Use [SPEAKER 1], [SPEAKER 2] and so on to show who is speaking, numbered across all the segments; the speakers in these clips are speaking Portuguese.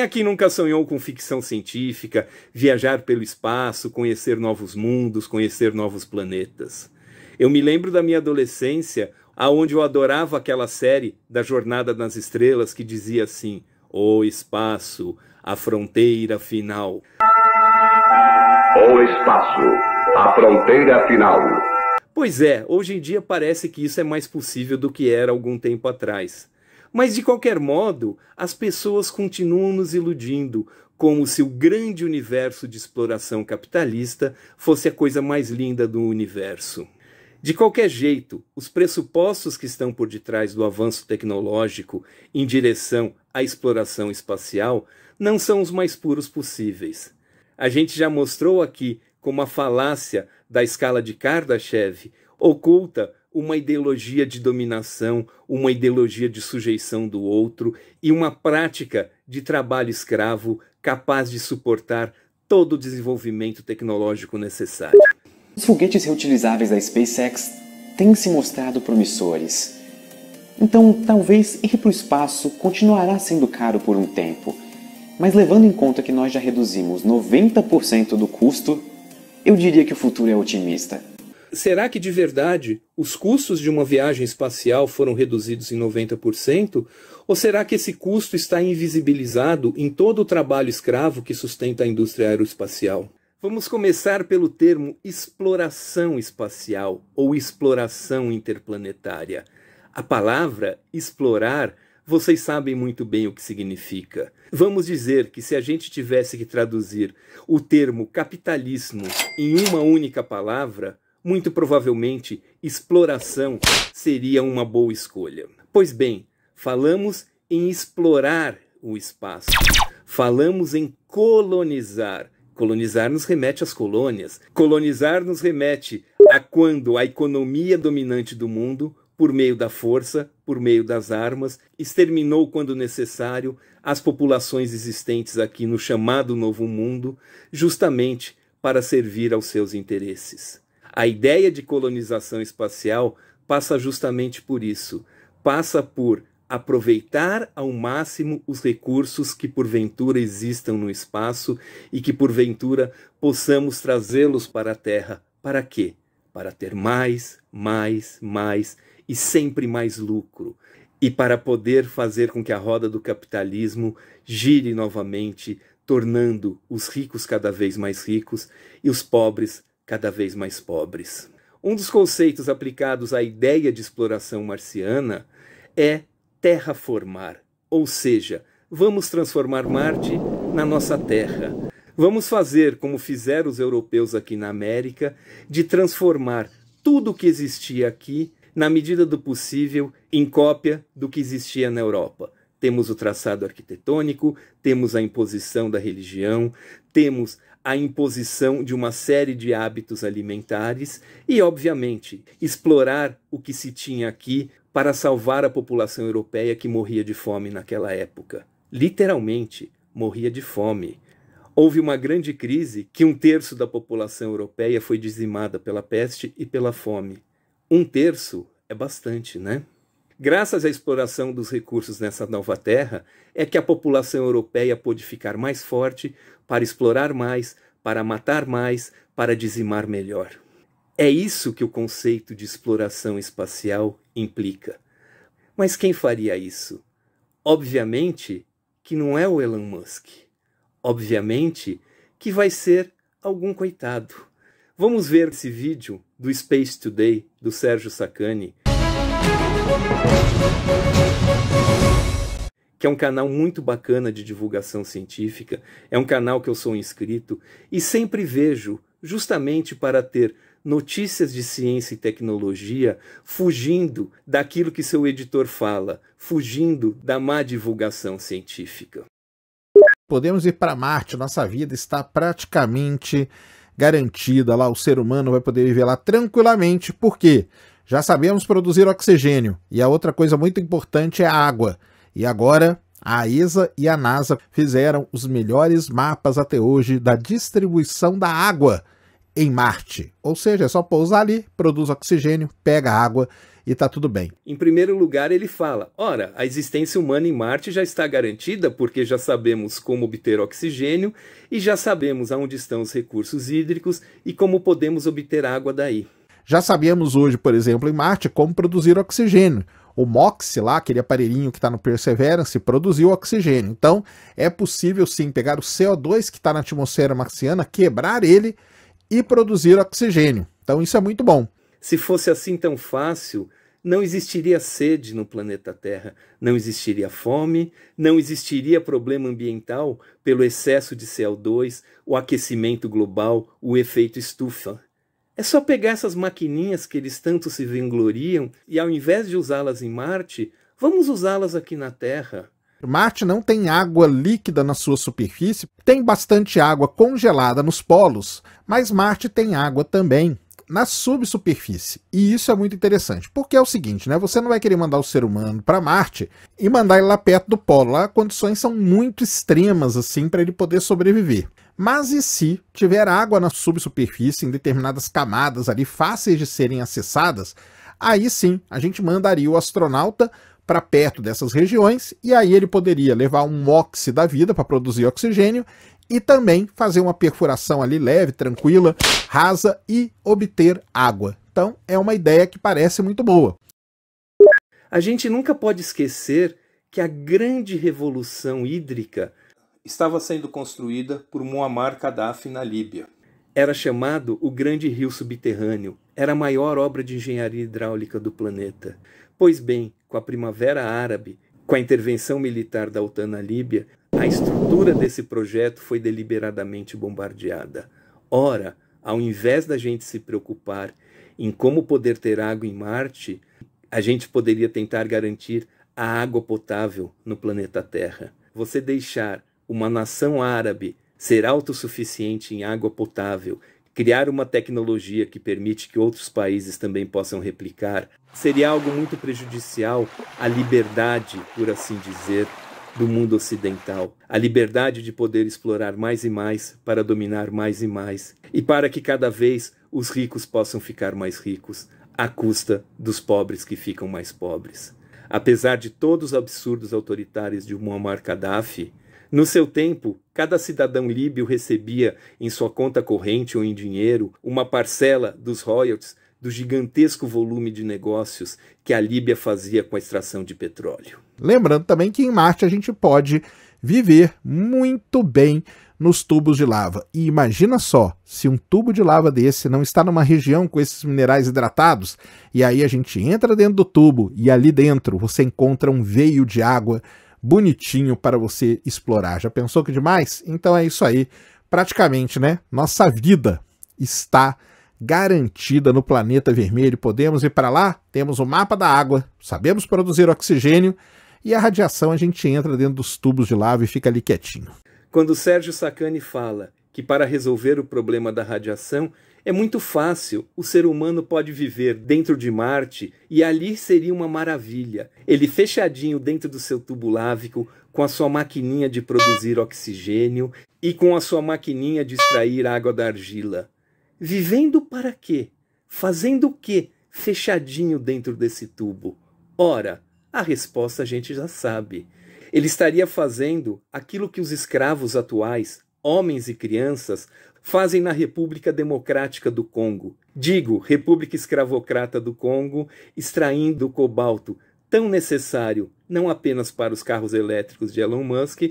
[SPEAKER 1] aqui nunca sonhou com ficção científica, viajar pelo espaço, conhecer novos mundos, conhecer novos planetas? Eu me lembro da minha adolescência, aonde eu adorava aquela série da Jornada nas Estrelas que dizia assim: o espaço, a fronteira final.
[SPEAKER 2] O espaço, a fronteira final.
[SPEAKER 1] Pois é, hoje em dia parece que isso é mais possível do que era algum tempo atrás. Mas, de qualquer modo, as pessoas continuam nos iludindo, como se o grande universo de exploração capitalista fosse a coisa mais linda do universo. De qualquer jeito, os pressupostos que estão por detrás do avanço tecnológico em direção à exploração espacial não são os mais puros possíveis. A gente já mostrou aqui como a falácia da escala de Kardashev oculta uma ideologia de dominação, uma ideologia de sujeição do outro e uma prática de trabalho escravo capaz de suportar todo o desenvolvimento tecnológico necessário.
[SPEAKER 3] Os foguetes reutilizáveis da SpaceX têm se mostrado promissores. Então, talvez ir para o espaço continuará sendo caro por um tempo, mas levando em conta que nós já reduzimos 90% do custo, eu diria que o futuro é otimista.
[SPEAKER 1] Será que de verdade os custos de uma viagem espacial foram reduzidos em 90%? Ou será que esse custo está invisibilizado em todo o trabalho escravo que sustenta a indústria aeroespacial? Vamos começar pelo termo exploração espacial ou exploração interplanetária. A palavra explorar, vocês sabem muito bem o que significa. Vamos dizer que se a gente tivesse que traduzir o termo capitalismo em uma única palavra, muito provavelmente exploração seria uma boa escolha. Pois bem, falamos em explorar o espaço. Falamos em colonizar. Colonizar nos remete às colônias. Colonizar nos remete a quando a economia dominante do mundo, por meio da força, por meio das armas, exterminou quando necessário as populações existentes aqui no chamado Novo Mundo, justamente para servir aos seus interesses. A ideia de colonização espacial passa justamente por isso. Passa por aproveitar ao máximo os recursos que porventura existam no espaço e que porventura possamos trazê-los para a Terra. Para quê? Para ter mais e sempre mais lucro. E para poder fazer com que a roda do capitalismo gire novamente, tornando os ricos cada vez mais ricos e os pobres cada vez mais pobres. Um dos conceitos aplicados à ideia de exploração marciana é terraformar, ou seja, vamos transformar Marte na nossa Terra. Vamos fazer como fizeram os europeus aqui na América, de transformar tudo o que existia aqui, na medida do possível, em cópia do que existia na Europa. Temos o traçado arquitetônico, temos a imposição da religião, temos a imposição de uma série de hábitos alimentares e, obviamente, explorar o que se tinha aqui para salvar a população europeia que morria de fome naquela época. Literalmente, morria de fome. Houve uma grande crise que 1/3 da população europeia foi dizimada pela peste e pela fome. 1/3 é bastante, né? Graças à exploração dos recursos nessa nova terra, é que a população europeia pôde ficar mais forte para explorar mais, para matar mais, para dizimar melhor. É isso que o conceito de exploração espacial implica. Mas quem faria isso? Obviamente que não é o Elon Musk. Obviamente que vai ser algum coitado. Vamos ver esse vídeo do Space Today, do Sérgio Sacani, que é um canal muito bacana de divulgação científica, é um canal que eu sou inscrito e sempre vejo, justamente para ter notícias de ciência e tecnologia, fugindo daquilo que seu editor fala, fugindo da má divulgação científica.
[SPEAKER 4] Podemos ir para Marte, nossa vida está praticamente garantida lá, o ser humano vai poder viver lá tranquilamente, porque já sabemos produzir oxigênio, e a outra coisa muito importante é a água. E agora, a ESA e a NASA fizeram os melhores mapas até hoje da distribuição da água em Marte. Ou seja, é só pousar ali, produz oxigênio, pega água e tá tudo bem.
[SPEAKER 1] Em primeiro lugar, ele fala, ora, a existência humana em Marte já está garantida porque já sabemos como obter oxigênio e já sabemos aonde estão os recursos hídricos e como podemos obter água daí.
[SPEAKER 4] Já sabemos hoje, por exemplo, em Marte, como produzir oxigênio. O MOX lá, aquele aparelhinho que está no Perseverance, produziu oxigênio. Então, é possível sim pegar o CO2 que está na atmosfera marciana, quebrar ele e produzir oxigênio. Então, isso é muito bom.
[SPEAKER 1] Se fosse assim tão fácil, não existiria sede no planeta Terra, não existiria fome, não existiria problema ambiental pelo excesso de CO2, o aquecimento global, o efeito estufa. É só pegar essas maquininhas que eles tanto se vangloriam e, ao invés de usá-las em Marte, vamos usá-las aqui na Terra.
[SPEAKER 4] Marte não tem água líquida na sua superfície, tem bastante água congelada nos polos, mas Marte tem água também na subsuperfície. E isso é muito interessante, porque é o seguinte, né? Você não vai querer mandar o ser humano para Marte e mandar ele lá perto do polo. Lá condições são muito extremas assim para ele poder sobreviver. Mas e se tiver água na subsuperfície, em determinadas camadas ali fáceis de serem acessadas, aí sim a gente mandaria o astronauta para perto dessas regiões e aí ele poderia levar um MOX da vida para produzir oxigênio e também fazer uma perfuração ali leve, tranquila, rasa e obter água. Então é uma ideia que parece muito boa.
[SPEAKER 1] A gente nunca pode esquecer que a grande revolução hídrica estava sendo construída por Muammar Gaddafi na Líbia. Era chamado o Grande Rio Subterrâneo. Era a maior obra de engenharia hidráulica do planeta. Pois bem, com a Primavera Árabe, com a intervenção militar da OTAN na Líbia, a estrutura desse projeto foi deliberadamente bombardeada. Ora, ao invés da gente se preocupar em como poder ter água em Marte, a gente poderia tentar garantir a água potável no planeta Terra. Você deixar uma nação árabe ser autossuficiente em água potável, criar uma tecnologia que permite que outros países também possam replicar, seria algo muito prejudicial à liberdade, por assim dizer, do mundo ocidental. A liberdade de poder explorar mais e mais para dominar mais e mais, e para que cada vez os ricos possam ficar mais ricos, à custa dos pobres que ficam mais pobres. Apesar de todos os absurdos autoritários de Muammar Gaddafi, no seu tempo, cada cidadão líbio recebia em sua conta corrente ou em dinheiro uma parcela dos royalties do gigantesco volume de negócios que a Líbia fazia com a extração de petróleo.
[SPEAKER 4] Lembrando também que em Marte a gente pode viver muito bem nos tubos de lava. E imagina só, se um tubo de lava desse não está numa região com esses minerais hidratados, e aí a gente entra dentro do tubo e ali dentro você encontra um veio de água bonitinho para você explorar. Já pensou que demais? Então é isso aí. Praticamente, né? Nossa vida está garantida no planeta vermelho. Podemos ir para lá, temos o mapa da água, sabemos produzir oxigênio e a radiação a gente entra dentro dos tubos de lava e fica ali quietinho.
[SPEAKER 1] Quando o Sérgio Sacani fala que para resolver o problema da radiação é muito fácil, o ser humano pode viver dentro de Marte e ali seria uma maravilha. Ele fechadinho dentro do seu tubo lávico, com a sua maquininha de produzir oxigênio e com a sua maquininha de extrair água da argila. Vivendo para quê? Fazendo o quê? Fechadinho dentro desse tubo. Ora, a resposta a gente já sabe. Ele estaria fazendo aquilo que os escravos atuais, homens e crianças, fazem na República Democrática do Congo. Digo, República Escravocrata do Congo, extraindo o cobalto tão necessário não apenas para os carros elétricos de Elon Musk,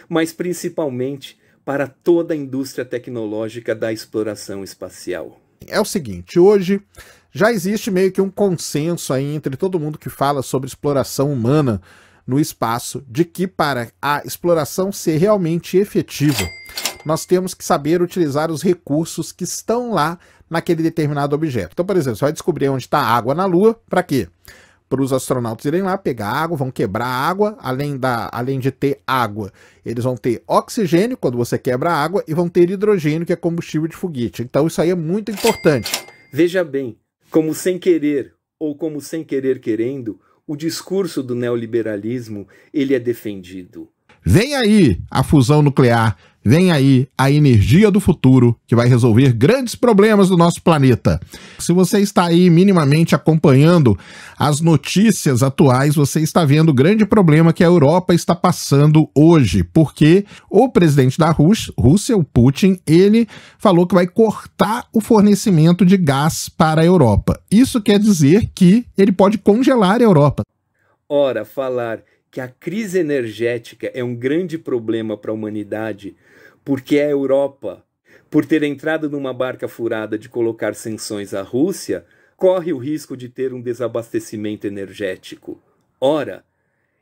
[SPEAKER 1] mas principalmente para toda a indústria tecnológica da exploração espacial.
[SPEAKER 4] É o seguinte, hoje já existe meio que um consenso aí entre todo mundo que fala sobre exploração humana no espaço, de que para a exploração ser realmente efetiva, nós temos que saber utilizar os recursos que estão lá naquele determinado objeto. Então, por exemplo, você vai descobrir onde está a água na Lua, para quê? Para os astronautas irem lá, pegar água, vão quebrar a água, além de ter água, eles vão ter oxigênio quando você quebra a água e vão ter hidrogênio, que é combustível de foguete. Então isso aí é muito importante.
[SPEAKER 1] Veja bem, como sem querer ou como sem querer querendo, o discurso do neoliberalismo ele é defendido.
[SPEAKER 4] Vem aí a fusão nuclear, Vem aí a energia do futuro que vai resolver grandes problemas do nosso planeta. Se você está aí minimamente acompanhando as notícias atuais, você está vendo o grande problema que a Europa está passando hoje, porque o presidente da Rússia, o Putin, ele falou que vai cortar o fornecimento de gás para a Europa. Isso quer dizer que ele pode congelar a Europa.
[SPEAKER 1] Ora, falar que a crise energética é um grande problema para a humanidade porque a Europa, por ter entrado numa barca furada de colocar sanções à Rússia, corre o risco de ter um desabastecimento energético. Ora,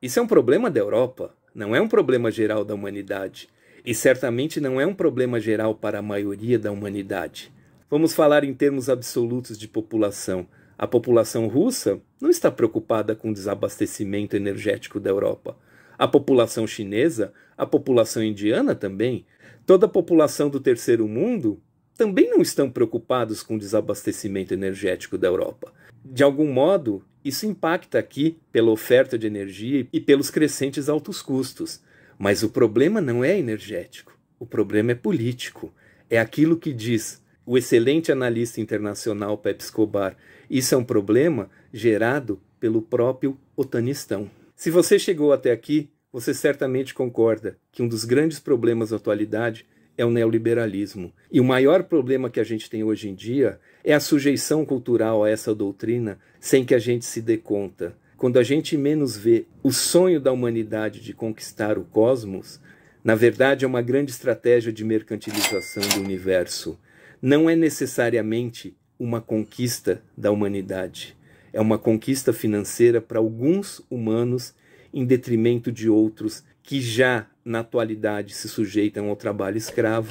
[SPEAKER 1] isso é um problema da Europa, não é um problema geral da humanidade. E certamente não é um problema geral para a maioria da humanidade. Vamos falar em termos absolutos de população. A população russa não está preocupada com o desabastecimento energético da Europa. A população chinesa, a população indiana também, toda a população do terceiro mundo também não estão preocupados com o desabastecimento energético da Europa. De algum modo, isso impacta aqui pela oferta de energia e pelos crescentes altos custos. Mas o problema não é energético, o problema é político. É aquilo que diz o excelente analista internacional Pepe Escobar. Isso é um problema gerado pelo próprio otanistão. Se você chegou até aqui, você certamente concorda que um dos grandes problemas da atualidade é o neoliberalismo. E o maior problema que a gente tem hoje em dia é a sujeição cultural a essa doutrina sem que a gente se dê conta. Quando a gente menos vê o sonho da humanidade de conquistar o cosmos, na verdade é uma grande estratégia de mercantilização do universo. Não é necessariamente uma conquista da humanidade. É uma conquista financeira para alguns humanos em detrimento de outros que já na atualidade se sujeitam ao trabalho escravo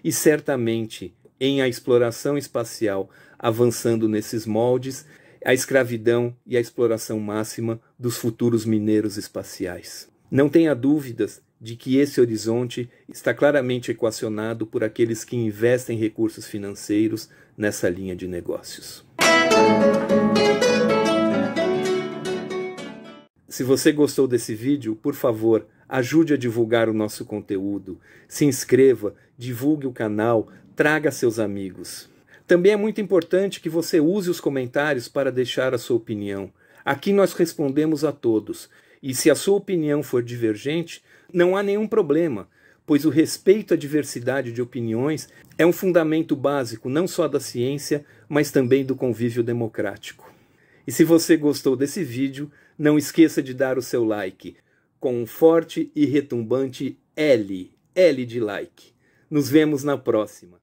[SPEAKER 1] e certamente em a exploração espacial avançando nesses moldes, a escravidão e a exploração máxima dos futuros mineiros espaciais. Não tenha dúvidas de que esse horizonte está claramente equacionado por aqueles que investem recursos financeiros nessa linha de negócios. Se você gostou desse vídeo, por favor, ajude a divulgar o nosso conteúdo, se inscreva, divulgue o canal, traga seus amigos. Também é muito importante que você use os comentários para deixar a sua opinião. Aqui nós respondemos a todos, e se a sua opinião for divergente, não há nenhum problema, pois o respeito à diversidade de opiniões é um fundamento básico não só da ciência, mas também do convívio democrático. E se você gostou desse vídeo, não esqueça de dar o seu like, com um forte e retumbante L de like. Nos vemos na próxima.